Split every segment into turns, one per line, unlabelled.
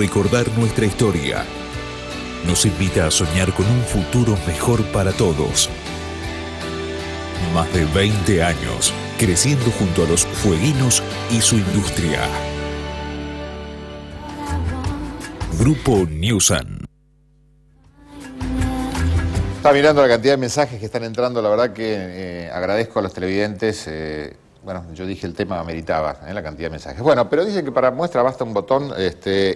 recordar nuestra historia. Nos invita a soñar con un futuro mejor para todos. Más de 20 años creciendo junto a los fueguinos y su industria. Grupo Newsan.
Estaba mirando la cantidad de mensajes que están entrando, la verdad que agradezco a los televidentes. Bueno, yo dije el tema ameritaba, la cantidad de mensajes. Bueno, pero dicen que para muestra basta un botón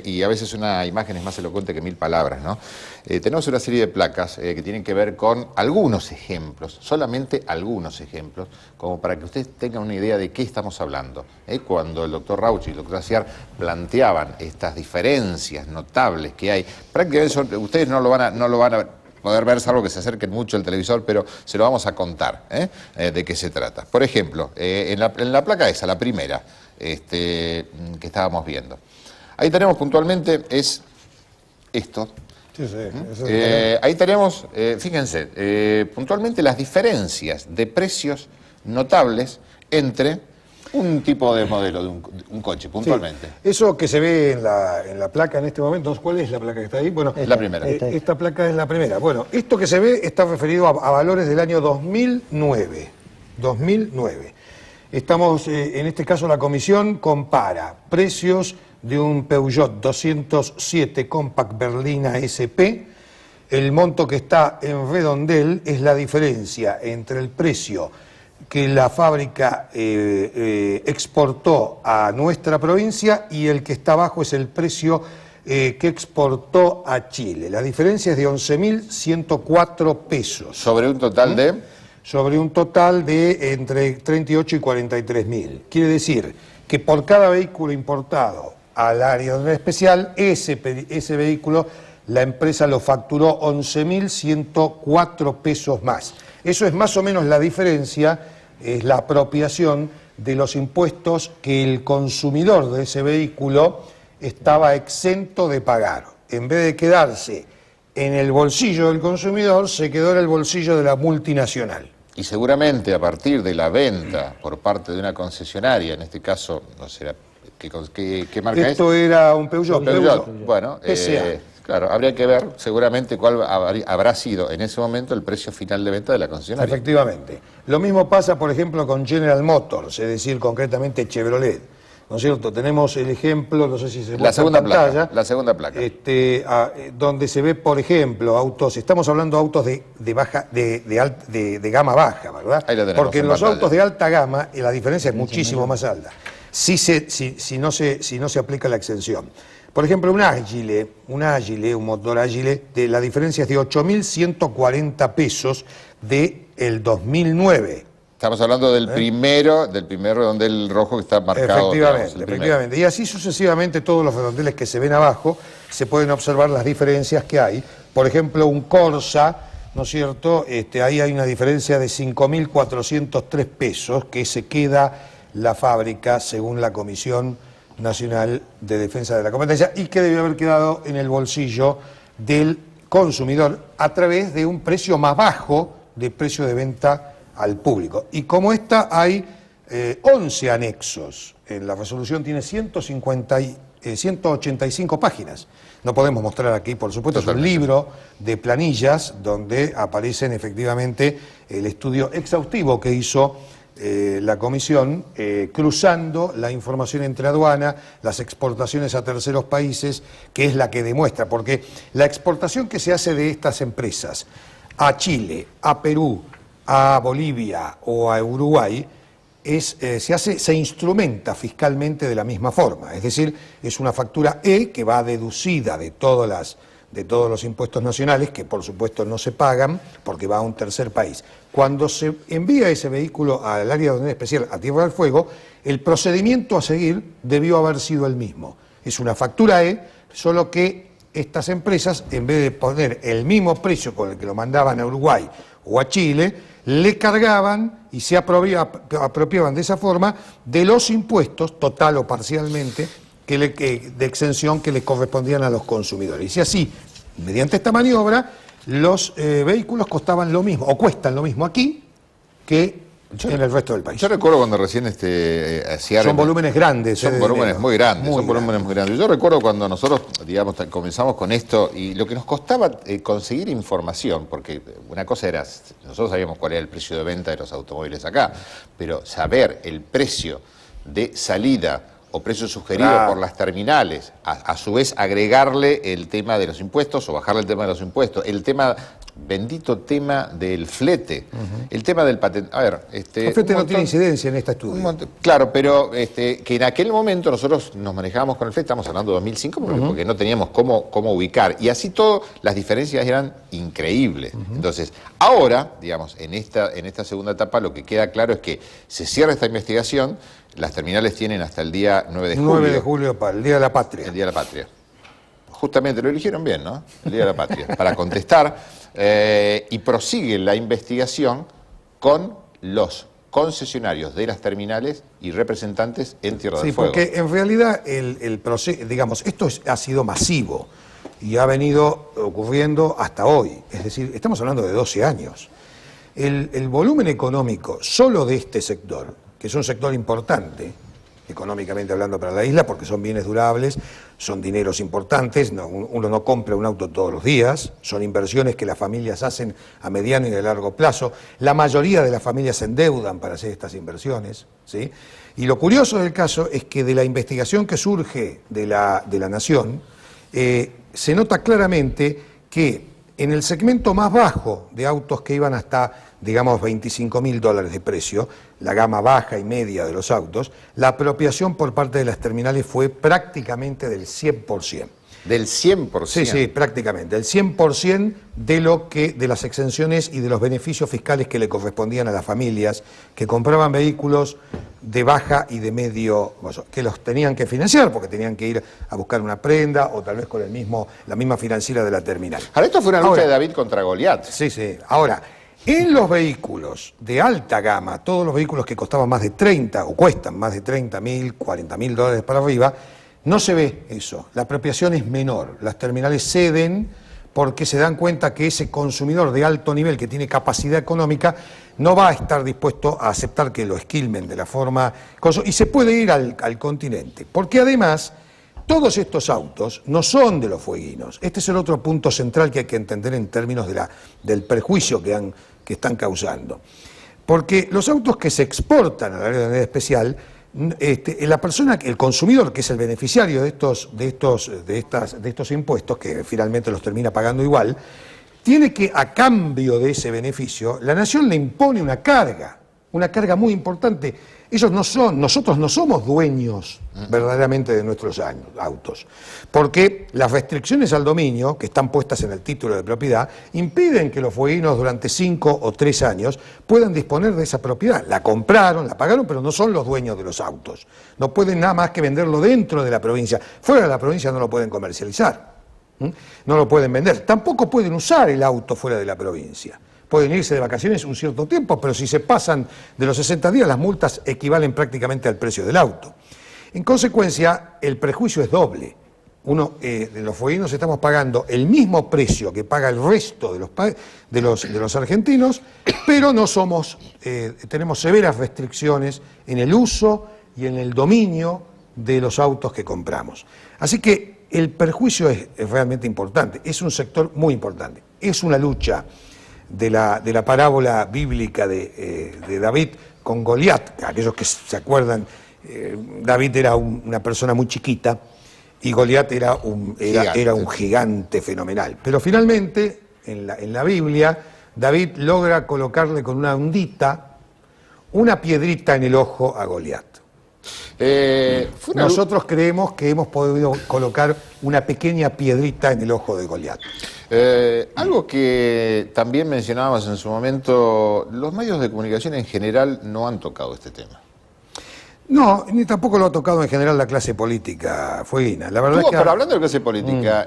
y a veces una imagen es más elocuente que 1000 palabras, ¿no? Tenemos una serie de placas que tienen que ver con algunos ejemplos, solamente algunos ejemplos, como para que ustedes tengan una idea de qué estamos hablando. Cuando el doctor Rauch y el doctor Aciar planteaban estas diferencias notables que hay, prácticamente ustedes no lo van a poder ver, salvo que se acerquen mucho al televisor, pero se lo vamos a contar de qué se trata. Por ejemplo, en la placa esa, la primera, que estábamos viendo. Ahí tenemos puntualmente, es esto.
Sí, sí,
ahí tenemos, fíjense, puntualmente las diferencias de precios notables entre un tipo de modelo de un coche, puntualmente.
Sí. Eso que se ve en la placa en este momento, ¿cuál es la placa que está ahí? Bueno,
la primera.
Esta placa es la primera. Bueno, esto que se ve está referido a valores del año 2009. 2009. Estamos, en este caso, la comisión compara precios de un Peugeot 207 Compact Berlina SP. El monto que está en redondel es la diferencia entre el precio que la fábrica exportó a nuestra provincia y el que está abajo es el precio que exportó a Chile. La diferencia es de 11.104 pesos.
¿Sobre un total de?
Sobre un total de entre 38 y 43.000. Quiere decir que por cada vehículo importado al área de especial, ese vehículo la empresa lo facturó 11.104 pesos más. Eso es más o menos la diferencia, es la apropiación de los impuestos que el consumidor de ese vehículo estaba exento de pagar. En vez de quedarse en el bolsillo del consumidor, se quedó en el bolsillo de la multinacional.
Y seguramente a partir de la venta por parte de una concesionaria, en este caso, no sé, ¿qué marca es?
Esto era un Peugeot.
Bueno, claro, habría que ver seguramente cuál habrá sido en ese momento el precio final de venta de la concesionaria.
Efectivamente. Lo mismo pasa, por ejemplo, con General Motors, es decir, concretamente Chevrolet. ¿No es cierto? Tenemos el ejemplo, no sé si se muestra en pantalla.
La segunda placa.
Donde se ve, por ejemplo, autos, estamos hablando de autos de gama baja, ¿verdad?
Ahí la tenemos.
Porque en los autos de alta gama la diferencia es muchísimo más alta. Si no se aplica la exención. Por ejemplo, un motor Agile, la diferencia es de 8.140 pesos del 2009.
Estamos hablando del primero redondel rojo que está marcado.
Efectivamente. Y así sucesivamente todos los redondeles que se ven abajo se pueden observar las diferencias que hay. Por ejemplo, un Corsa, ¿no es cierto? Ahí hay una diferencia de 5.403 pesos que se queda la fábrica según la Comisión Nacional de Defensa de la Competencia y que debió haber quedado en el bolsillo del consumidor a través de un precio más bajo de precio de venta al público. Y como esta hay 11 anexos. La resolución tiene 185 páginas. No podemos mostrar aquí, por supuesto, es un libro de planillas donde aparecen efectivamente el estudio exhaustivo que hizo la comisión, cruzando la información entre aduana, las exportaciones a terceros países, que es la que demuestra, porque la exportación que se hace de estas empresas a Chile, a Perú, a Bolivia o a Uruguay, se instrumenta fiscalmente de la misma forma, es decir, es una factura que va deducida de todos los impuestos nacionales, que por supuesto no se pagan porque va a un tercer país. Cuando se envía ese vehículo al área de orden especial, a Tierra del Fuego, el procedimiento a seguir debió haber sido el mismo. Es una factura solo que estas empresas, en vez de poner el mismo precio con el que lo mandaban a Uruguay o a Chile, le cargaban y se apropiaban de esa forma de los impuestos, total o parcialmente, de exención que le correspondían a los consumidores. Y así, mediante esta maniobra, los vehículos costaban lo mismo, o cuestan lo mismo aquí, que en el resto del país.
Yo recuerdo cuando recién
son volúmenes grandes.
Son volúmenes muy grandes, volúmenes muy grandes. Yo recuerdo cuando nosotros, digamos, comenzamos con esto y lo que nos costaba conseguir información, porque una cosa era, nosotros sabíamos cuál era el precio de venta de los automóviles acá, pero saber el precio de salida o precio sugerido por las terminales, a su vez agregarle el tema de los impuestos o bajarle el tema de los impuestos, el tema, bendito tema del flete, el tema del patente. A ver,
el flete no tiene incidencia en este estudio.
Claro, pero que en aquel momento nosotros nos manejábamos con el flete, estamos hablando de 2005, porque no teníamos cómo ubicar, y así todo, las diferencias eran increíbles. Entonces, ahora, digamos, en esta segunda etapa, lo que queda claro es que se cierra esta investigación. Las terminales tienen hasta el día 9 de julio.
9 de julio para el Día de la Patria.
El Día de la Patria. Justamente, lo eligieron bien, ¿no? El Día de la Patria. Para contestar, y prosigue la investigación con los concesionarios de las terminales y representantes en Tierra del Fuego.
Sí, porque en realidad el proceso, digamos, esto ha sido masivo y ha venido ocurriendo hasta hoy. Es decir, estamos hablando de 12 años. El volumen económico solo de este sector, que es un sector importante, económicamente hablando para la isla, porque son bienes durables, son dineros importantes, uno no compra un auto todos los días, son inversiones que las familias hacen a mediano y a largo plazo, la mayoría de las familias se endeudan para hacer estas inversiones, ¿sí? Y lo curioso del caso es que de la investigación que surge de la Nación, se nota claramente que en el segmento más bajo de autos que iban hasta, digamos, $25.000 de precio, la gama baja y media de los autos, la apropiación por parte de las terminales fue prácticamente del 100%.
¿Del 100%?
Sí, sí, prácticamente. El 100% de las exenciones y de los beneficios fiscales que le correspondían a las familias que compraban vehículos de baja y de medio, que los tenían que financiar porque tenían que ir a buscar una prenda o tal vez con la misma financiera de la terminal.
Ahora, esto fue una lucha de David contra Goliat.
Sí, sí. Ahora, en los vehículos de alta gama, todos los vehículos que costaban más de 30 o cuestan más de $30.000, $40.000 para arriba, no se ve eso. La apropiación es menor. Las terminales ceden porque se dan cuenta que ese consumidor de alto nivel que tiene capacidad económica no va a estar dispuesto a aceptar que lo esquilmen de la forma... y se puede ir al continente. Porque además, todos estos autos no son de los fueguinos. Este es el otro punto central que hay que entender en términos del perjuicio que están causando. Porque los autos que se exportan a la área de manera especial, la persona, el consumidor, que es el beneficiario de estos impuestos, que finalmente los termina pagando igual, tiene que, a cambio de ese beneficio, la nación le impone una carga muy importante. Nosotros no somos dueños verdaderamente de nuestros autos, porque las restricciones al dominio, que están puestas en el título de propiedad, impiden que los fueguinos durante 5 o 3 años puedan disponer de esa propiedad. La compraron, la pagaron, pero no son los dueños de los autos. No pueden nada más que venderlo dentro de la provincia. Fuera de la provincia no lo pueden comercializar, no lo pueden vender. Tampoco pueden usar el auto fuera de la provincia. Pueden irse de vacaciones un cierto tiempo, pero si se pasan de los 60 días, las multas equivalen prácticamente al precio del auto. En consecuencia, el perjuicio es doble. De los fueguinos estamos pagando el mismo precio que paga el resto de los argentinos, pero tenemos severas restricciones en el uso y en el dominio de los autos que compramos. Así que el perjuicio es realmente importante, es un sector muy importante, es una lucha de la parábola bíblica de David con Goliat. Aquellos que se acuerdan, David era una persona muy chiquita y Goliat era un gigante fenomenal. Pero finalmente, en la Biblia, David logra colocarle con una ondita una piedrita en el ojo a Goliat. Nosotros creemos que hemos podido colocar una pequeña piedrita en el ojo de Goliat.
Algo que también mencionábamos en su momento, los medios de comunicación en general no han tocado este tema.
No, ni tampoco lo ha tocado en general la clase política fueguina. La verdad
pero hablando de clase política,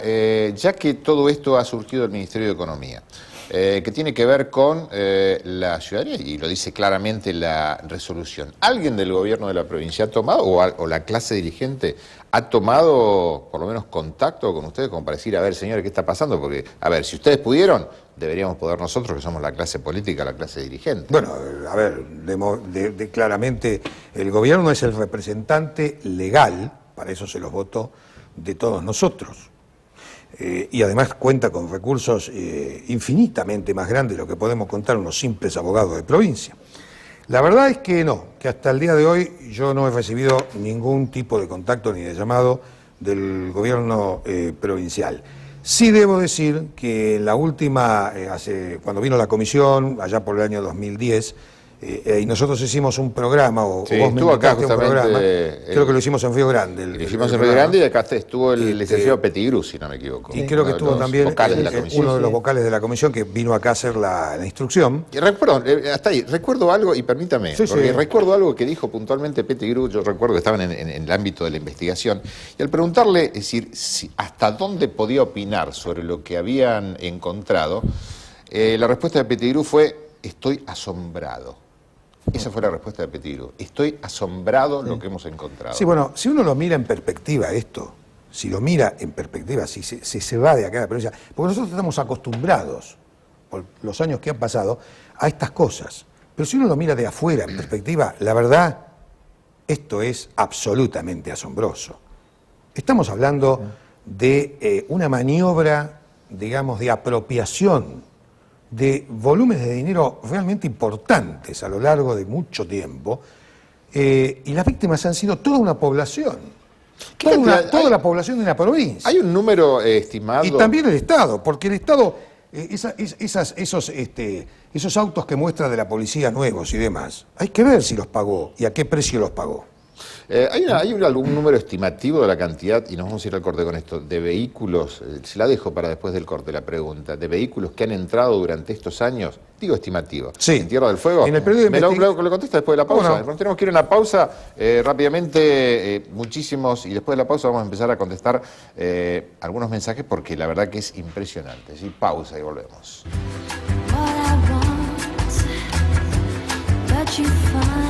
ya que todo esto ha surgido del Ministerio de Economía, que tiene que ver con la ciudadanía, y lo dice claramente la resolución. ¿Alguien del gobierno de la provincia ha tomado, o la clase dirigente, ha tomado por lo menos contacto con ustedes como para decir, a ver, señores, ¿qué está pasando? Porque, a ver, si ustedes pudieron, deberíamos poder nosotros, que somos la clase política, la clase dirigente.
Bueno, a ver, claramente el gobierno es el representante legal, para eso se los votó, de todos nosotros. Y además cuenta con recursos infinitamente más grandes de lo que podemos contar unos simples abogados de provincia. La verdad es que no, que hasta el día de hoy yo no he recibido ningún tipo de contacto ni de llamado del gobierno provincial. Sí debo decir que la última, cuando vino la comisión, allá por el año 2010, y nosotros hicimos un programa, o
Sí,
vos me
estuvo acá
invitaste a un programa, creo que lo hicimos en Río Grande.
Lo hicimos en Río Grande y acá estuvo el licenciado Pettigrew, si no me equivoco.
Y creo que estuvo también uno de los vocales de la comisión que vino acá a hacer la instrucción.
Y hasta ahí, recuerdo algo, y permítame, porque recuerdo algo que dijo puntualmente Pettigrew. Yo recuerdo que estaban en el ámbito de la investigación, y al preguntarle, es decir, hasta dónde podía opinar sobre lo que habían encontrado, la respuesta de Pettigrew fue: estoy asombrado. Esa fue la respuesta de Pettigrew. Estoy asombrado lo que hemos encontrado.
Sí, bueno, si uno lo mira en perspectiva esto, si lo mira en perspectiva, si se va de acá a la provincia, porque nosotros estamos acostumbrados, por los años que han pasado, a estas cosas. Pero si uno lo mira de afuera, en perspectiva, la verdad, esto es absolutamente asombroso. Estamos hablando de una maniobra, digamos, de apropiación de volúmenes de dinero realmente importantes a lo largo de mucho tiempo, y las víctimas han sido toda una población, toda la población de la provincia.
¿Hay un número estimado?
Y también el Estado, porque el Estado, esos autos que muestra de la policía nuevos y demás, hay que ver si los pagó y a qué precio los pagó.
¿Hay algún número estimativo de la cantidad, y nos vamos a ir al corte con esto, de vehículos, se la dejo para después del corte la pregunta, de vehículos que han entrado durante estos años, digo estimativo,
sí,
en Tierra del Fuego?
En el periodo de
lo contesta después de la pausa.
Bueno.
Tenemos que ir a una pausa rápidamente, muchísimos, y después de la pausa vamos a empezar a contestar algunos mensajes, porque la verdad que es impresionante. ¿Sí? Pausa y volvemos.
What I want, but you find